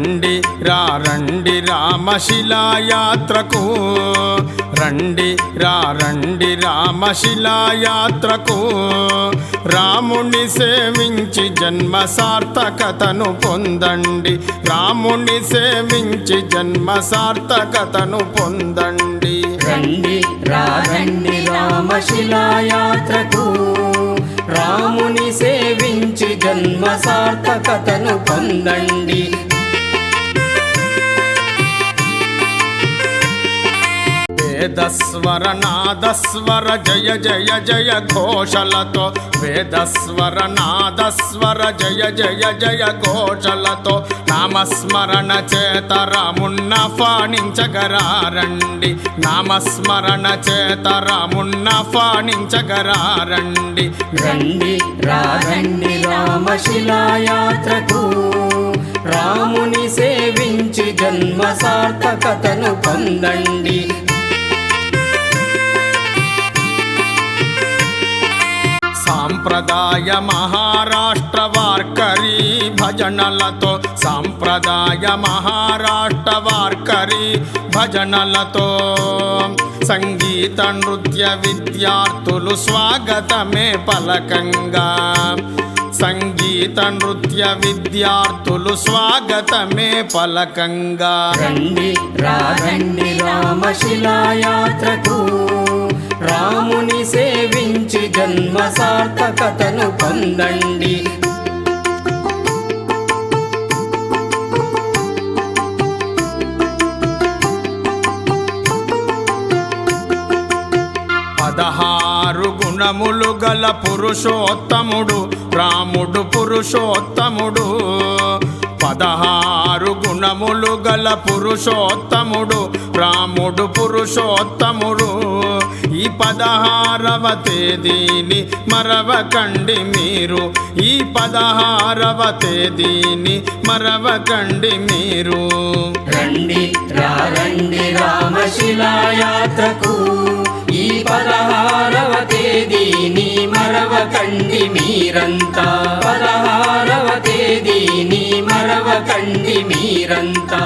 రండి రండి రామశిలాయాత్రకు రండి రామశిలాయాత్రకు రాముని సేవించి జన్మ సార్థకతను పొందండి రాముని సేవించి జన్మ సార్థకతను పొందండి రండి రామశిలాయాత్రకు రాముని సేవించి జన్మ సార్థకతను పొందండి వేదస్వర నాదస్వర జయ జయ జయ ఘోషలతో వేదస్వర నాదస్వర జయ జయ జయ ఘోషలతో నామస్మరణ చేత రామున్న ఫాణించగరారండి నామస్మరణ చేత రామున్న ఫాణించగరారండి రండి రామశిలాయాత్రకు రాముని సేవించి జన్మ సార్థకతను పొందండి సాంప్రదాయ మహారాష్ట్ర వార్కరీ భజనలతో సాంప్రదాయ మహారాష్ట్ర వార్కరీ భజనలతో సంగీత నృత్య విద్యార్థులు స్వాగతమే పలకంగా సంగీత నృత్య విద్యార్థులు స్వాగతమే పలకంగా రండి రామశిలాయాత్రకు రాముని సేవించి జన్మ సార్థకతను పొందండి పదహారు గుణములు గల పురుషోత్తముడు రాముడు పురుషోత్తముడు పదహారు గుణములు గల పురుషోత్తముడు రాముడు పురుషోత్తముడు ఈ 16వ తేదీని మరవకండి మీరు ఈ 16వ తేదీని మరవకండి మీరు రండి రామశిలాయాత్రకు ఈ 16వ తేదీని మరవకండి మీరంతా 16వ తేదీని మరవకండి మీరంతా